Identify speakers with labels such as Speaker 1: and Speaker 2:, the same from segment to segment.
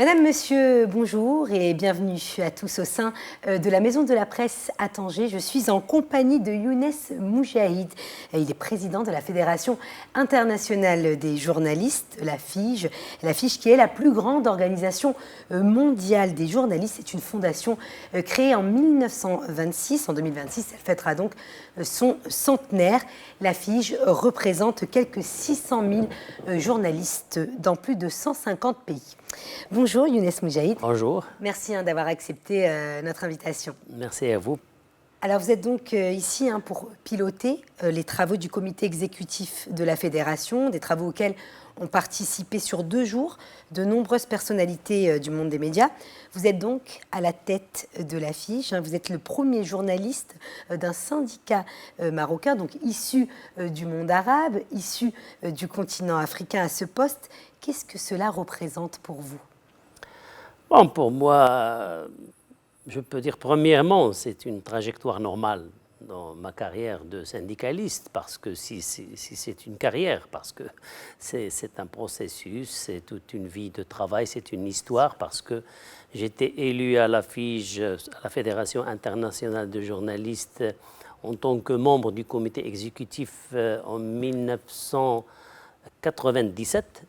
Speaker 1: Madame, Monsieur, bonjour et bienvenue à tous au sein de la Maison de la Presse à Tanger. Je suis en compagnie de Younes Moujahid. Il est président de la Fédération internationale des journalistes, la FIJ. La FIJ qui est la plus grande organisation mondiale des journalistes. C'est une fondation créée en 1926. En 2026, elle fêtera donc son centenaire. La FIJ représente quelques 600 000 journalistes dans plus de 150 pays. Bonjour Younes Moujahid.
Speaker 2: Bonjour.
Speaker 1: Merci d'avoir accepté notre invitation.
Speaker 2: Merci à vous.
Speaker 1: Alors vous êtes donc ici pour piloter les travaux du comité exécutif de la Fédération, des travaux auxquels ont participé sur 2 jours de nombreuses personnalités du monde des médias. Vous êtes donc à la tête de la FIJ. Vous êtes le premier journaliste d'un syndicat marocain, donc issu du monde arabe, issu du continent africain à ce poste. Qu'est-ce que cela représente pour vous?
Speaker 2: Bon, pour moi, je peux dire premièrement, c'est une trajectoire normale dans ma carrière de syndicaliste, parce que si c'est une carrière, parce que c'est un processus, c'est toute une vie de travail, c'est une histoire, parce que j'étais élu à la FIJ, à la Fédération internationale de journalistes, en tant que membre du comité exécutif en 1997,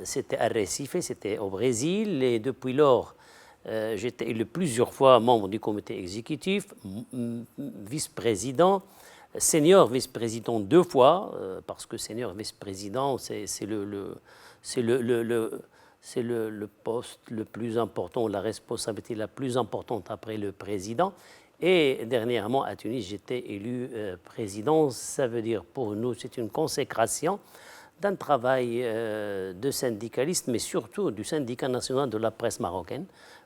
Speaker 2: c'était à Recife, c'était au Brésil, et depuis lors, j'étais élu plusieurs fois membre du comité exécutif, vice-président, senior vice-président 2 fois, parce que senior vice-président, c'est le poste le plus important, la responsabilité la plus importante après le président. Et dernièrement, à Tunis, j'étais élu président. Ça veut dire pour nous, c'est une consécration d'un travail de syndicaliste, mais surtout du syndicat national de la presse marocaine.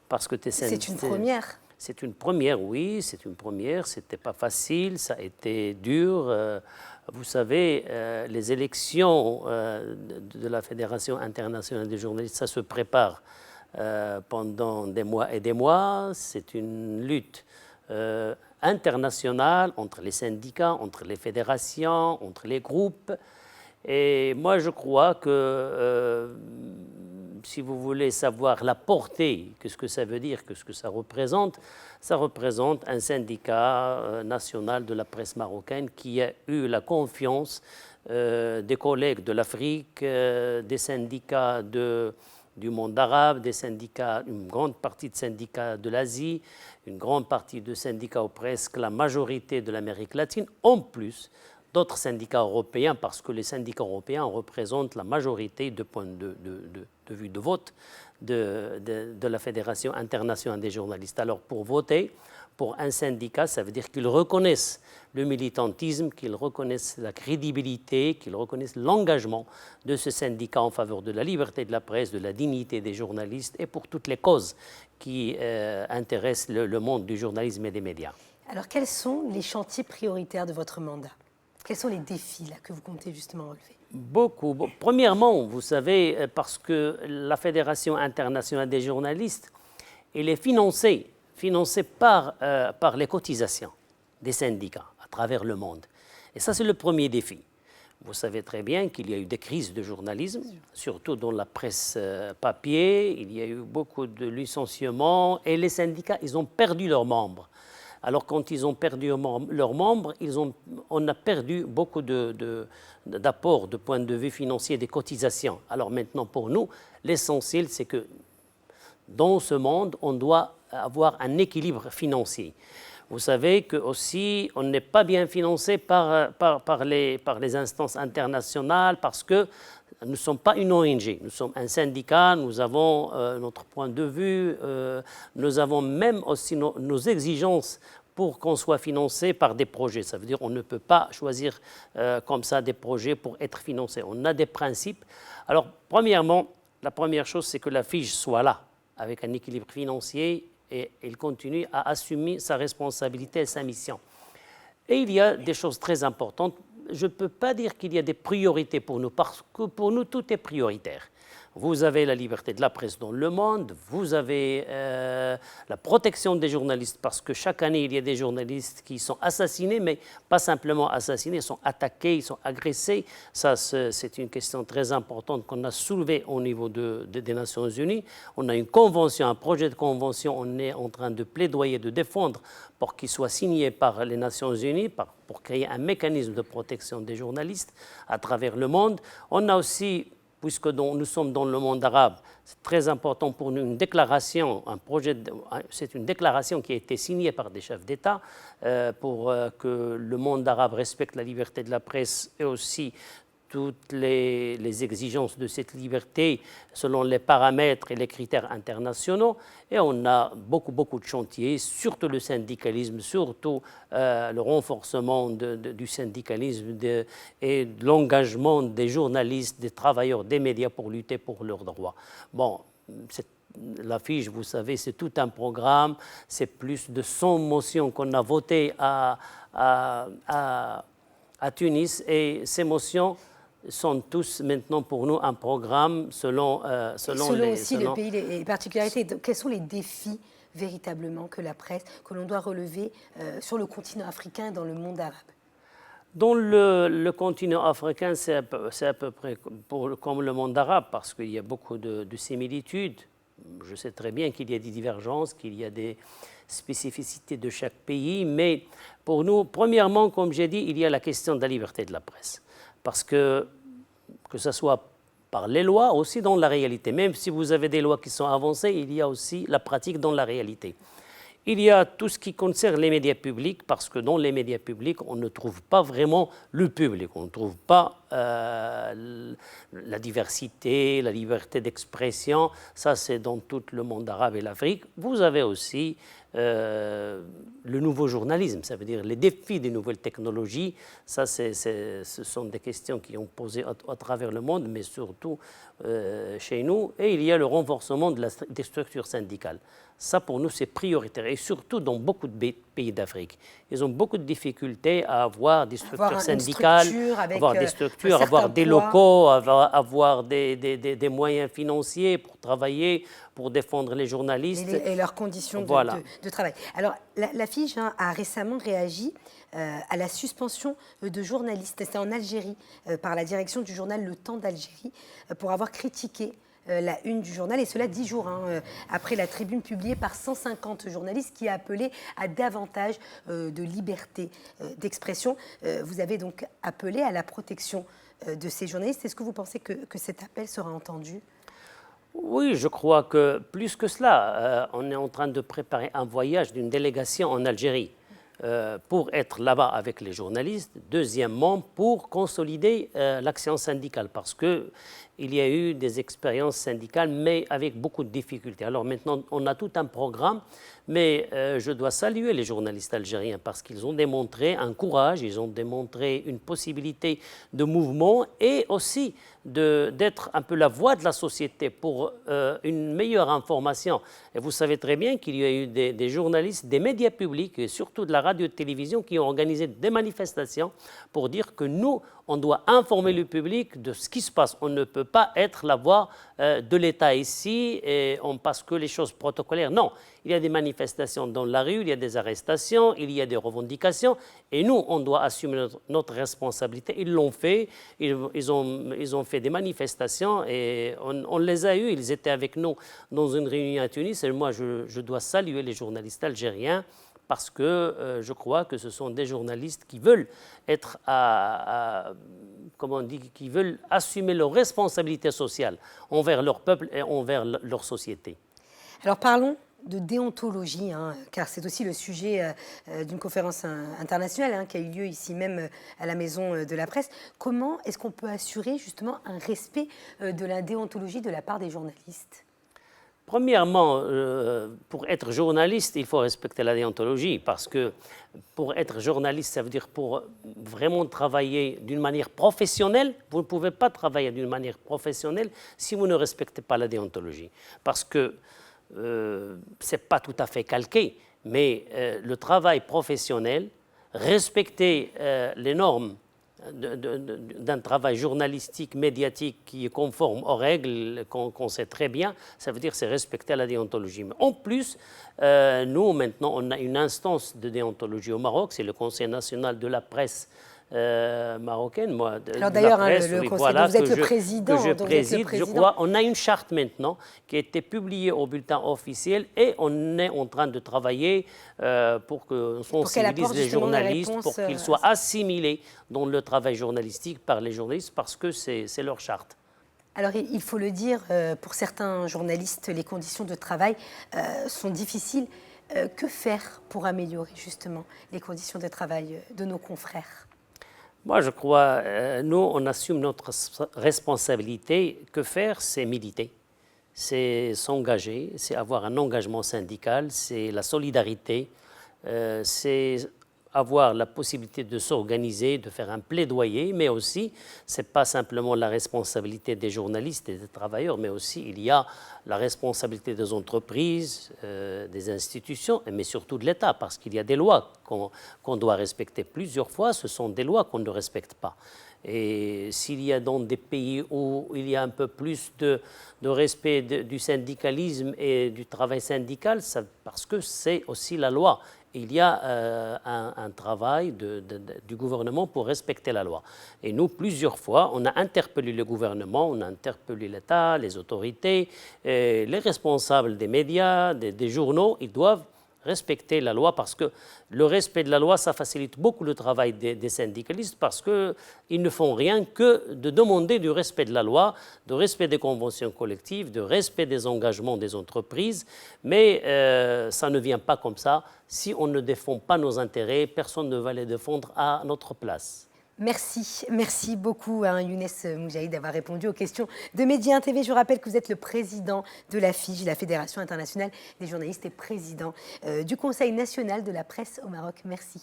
Speaker 2: Parce que
Speaker 1: c'est une première.
Speaker 2: C'est une première, oui, c'est une première. C'était pas facile, ça a été dur. Vous savez, les élections de la Fédération internationale des journalistes, ça se prépare pendant des mois et des mois. C'est une lutte internationale entre les syndicats, entre les fédérations, entre les groupes. Et moi, je crois que si vous voulez savoir la portée, qu'est-ce que ça veut dire, qu'est-ce que ça représente un syndicat national de la presse marocaine qui a eu la confiance des collègues de l'Afrique, des syndicats du monde arabe, des syndicats, une grande partie de syndicats de l'Asie, une grande partie de syndicats ou presque la majorité de l'Amérique latine, en plus d'autres syndicats européens, parce que les syndicats européens représentent la majorité de points de vue de vote de la Fédération internationale des journalistes. Alors pour voter pour un syndicat, ça veut dire qu'ils reconnaissent le militantisme, qu'ils reconnaissent la crédibilité, qu'ils reconnaissent l'engagement de ce syndicat en faveur de la liberté de la presse, de la dignité des journalistes et pour toutes les causes qui intéressent le monde du journalisme et des médias.
Speaker 1: Alors quels sont les chantiers prioritaires de votre mandat? Quels sont les défis que vous comptez justement relever?
Speaker 2: Beaucoup. Bon, premièrement, vous savez, parce que la Fédération internationale des journalistes, elle est financée par les cotisations des syndicats à travers le monde. Et ça, c'est le premier défi. Vous savez très bien qu'il y a eu des crises de journalisme, surtout dans la presse papier. Il y a eu beaucoup de licenciements et les syndicats, ils ont perdu leurs membres. Alors quand ils ont perdu leurs membres, on a perdu beaucoup d'apports de point de vue financier, des cotisations. Alors maintenant pour nous, l'essentiel c'est que dans ce monde, on doit avoir un équilibre financier. Vous savez que aussi on n'est pas bien financé par les instances internationales parce que nous ne sommes pas une ONG, nous sommes un syndicat, nous avons notre point de vue, nous avons même aussi nos exigences pour qu'on soit financé par des projets. Ça veut dire qu'on ne peut pas choisir comme ça des projets pour être financé. On a des principes. Alors, premièrement, la première chose, c'est que la FIJ soit là, avec un équilibre financier, et elle continue à assumer sa responsabilité et sa mission. Et il y a des choses très importantes. Je ne peux pas dire qu'il y a des priorités pour nous, parce que pour nous, tout est prioritaire. Vous avez la liberté de la presse dans le monde, vous avez la protection des journalistes, parce que chaque année, il y a des journalistes qui sont assassinés, mais pas simplement assassinés, ils sont attaqués, ils sont agressés. Ça, c'est une question très importante qu'on a soulevée au niveau des Nations Unies. On a une convention, un projet de convention, on est en train de plaidoyer, de défendre pour qu'il soit signé par les Nations Unies, pour créer un mécanisme de protection des journalistes à travers le monde. On a aussi, puisque nous sommes dans le monde arabe, c'est très important pour nous, une déclaration, c'est une déclaration qui a été signée par des chefs d'État pour que le monde arabe respecte la liberté de la presse et aussi toutes les exigences de cette liberté selon les paramètres et les critères internationaux. Et on a beaucoup de chantiers, surtout le syndicalisme, surtout le renforcement du syndicalisme et de l'engagement des journalistes, des travailleurs, des médias pour lutter pour leurs droits. Bon, l'affiche, vous savez, c'est tout un programme, c'est plus de 100 motions qu'on a votées à Tunis, et ces motions sont tous maintenant pour nous un programme selon
Speaker 1: le pays, les particularités. Donc, quels sont les défis véritablement que l'on doit relever sur le continent africain et dans le monde arabe?
Speaker 2: Dans le continent africain, c'est à peu près comme le monde arabe, parce qu'il y a beaucoup de similitudes. Je sais très bien qu'il y a des divergences, qu'il y a des spécificités de chaque pays, mais pour nous, premièrement, comme j'ai dit, il y a la question de la liberté de la presse. Parce que ce soit par les lois, aussi dans la réalité. Même si vous avez des lois qui sont avancées, il y a aussi la pratique dans la réalité. Il y a tout ce qui concerne les médias publics, parce que dans les médias publics, on ne trouve pas vraiment le public, on ne trouve pas la diversité, la liberté d'expression. Ça, c'est dans tout le monde arabe et l'Afrique. Vous avez aussi le nouveau journalisme, ça veut dire les défis des nouvelles technologies. Ça, ce sont des questions qui ont posé à travers le monde, mais surtout chez nous. Et il y a le renforcement des structures syndicales. Ça, pour nous, c'est prioritaire, et surtout dans beaucoup de pays d'Afrique. Ils ont beaucoup de difficultés à avoir des structures syndicales, avoir des locaux, avoir des moyens financiers pour travailler, pour défendre les journalistes.
Speaker 1: Et leurs conditions de travail. Alors, l'affiche a récemment réagi à la suspension de journalistes. C'était en Algérie, par la direction du journal Le Temps d'Algérie, pour avoir critiqué la une du journal, et cela 10 jours après la tribune publiée par 150 journalistes qui a appelé à davantage de liberté d'expression. Vous avez donc appelé à la protection de ces journalistes. Est-ce que vous pensez que cet appel sera entendu ?
Speaker 2: Oui, je crois que plus que cela, on est en train de préparer un voyage d'une délégation en Algérie pour être là-bas avec les journalistes. Deuxièmement, pour consolider l'action syndicale, parce qu'il y a eu des expériences syndicales, mais avec beaucoup de difficultés. Alors maintenant, on a tout un programme, mais je dois saluer les journalistes algériens parce qu'ils ont démontré un courage, ils ont démontré une possibilité de mouvement et aussi d'être un peu la voix de la société pour une meilleure information. Et vous savez très bien qu'il y a eu des journalistes, des médias publics et surtout de la radio-télévision qui ont organisé des manifestations pour dire que nous, on doit informer le public de ce qui se passe. On ne peut pas être la voix de l'État ici et on passe que les choses protocolaires. Non, il y a des manifestations dans la rue, il y a des arrestations, il y a des revendications et nous, on doit assumer notre responsabilité. Ils l'ont fait, ils ont fait des manifestations et on les a eus. Ils étaient avec nous dans une réunion à Tunis et moi, je dois saluer les journalistes algériens parce que je crois que ce sont des journalistes qui veulent être qui veulent assumer leurs responsabilités sociales envers leur peuple et envers leur société.
Speaker 1: Alors parlons de déontologie, car c'est aussi le sujet d'une conférence internationale qui a eu lieu ici même à la Maison de la Presse. Comment est-ce qu'on peut assurer justement un respect de la déontologie de la part des journalistes ?
Speaker 2: Premièrement, pour être journaliste, il faut respecter la déontologie parce que pour être journaliste, ça veut dire pour vraiment travailler d'une manière professionnelle, vous ne pouvez pas travailler d'une manière professionnelle si vous ne respectez pas la déontologie. Parce que ce n'est pas tout à fait calqué, mais le travail professionnel, respecter les normes d'un travail journalistique, médiatique qui est conforme aux règles qu'on sait très bien, ça veut dire c'est respecter la déontologie. Mais en plus, nous, maintenant, on a une instance de déontologie au Maroc, c'est le Conseil national de la presse marocaine. Moi,
Speaker 1: alors d'ailleurs, le conseil,
Speaker 2: voilà,
Speaker 1: vous êtes le président.
Speaker 2: Que je préside, je crois. On a une charte maintenant qui a été publiée au bulletin officiel et on est en train de travailler pour qu'on sensibilise les journalistes, pour qu'ils soient assimilés dans le travail journalistique par les journalistes parce que c'est leur charte.
Speaker 1: Alors, il faut le dire, pour certains journalistes, les conditions de travail sont difficiles. Que faire pour améliorer justement les conditions de travail de nos confrères ?
Speaker 2: Moi, je crois, nous, on assume notre responsabilité. Que faire, c'est militer, c'est s'engager, c'est avoir un engagement syndical, c'est la solidarité, c'est avoir la possibilité de s'organiser, de faire un plaidoyer, mais aussi, ce n'est pas simplement la responsabilité des journalistes et des travailleurs, mais aussi il y a la responsabilité des entreprises, des institutions, mais surtout de l'État, parce qu'il y a des lois qu'on doit respecter. Plusieurs fois, ce sont des lois qu'on ne respecte pas. Et s'il y a dans des pays où il y a un peu plus de respect du syndicalisme et du travail syndical, parce que c'est aussi la loi. Il y a un travail du gouvernement pour respecter la loi. Et nous, plusieurs fois, on a interpellé le gouvernement, on a interpellé l'État, les autorités, les responsables des médias, des journaux, ils doivent respecter la loi parce que le respect de la loi, ça facilite beaucoup le travail des syndicalistes parce qu'ils ne font rien que de demander du respect de la loi, du respect des conventions collectives, du respect des engagements des entreprises, mais ça ne vient pas comme ça. Si on ne défend pas nos intérêts, personne ne va les défendre à notre place.
Speaker 1: Merci beaucoup à Younes Moujahid d'avoir répondu aux questions de Média TV. Je vous rappelle que vous êtes le président de la FIJ, la Fédération internationale des journalistes, et président du Conseil national de la presse au Maroc. Merci.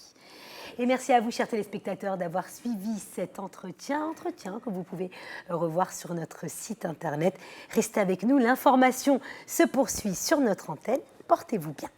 Speaker 1: Et merci à vous, chers téléspectateurs, d'avoir suivi cet entretien que vous pouvez revoir sur notre site internet. Restez avec nous, l'information se poursuit sur notre antenne. Portez-vous bien.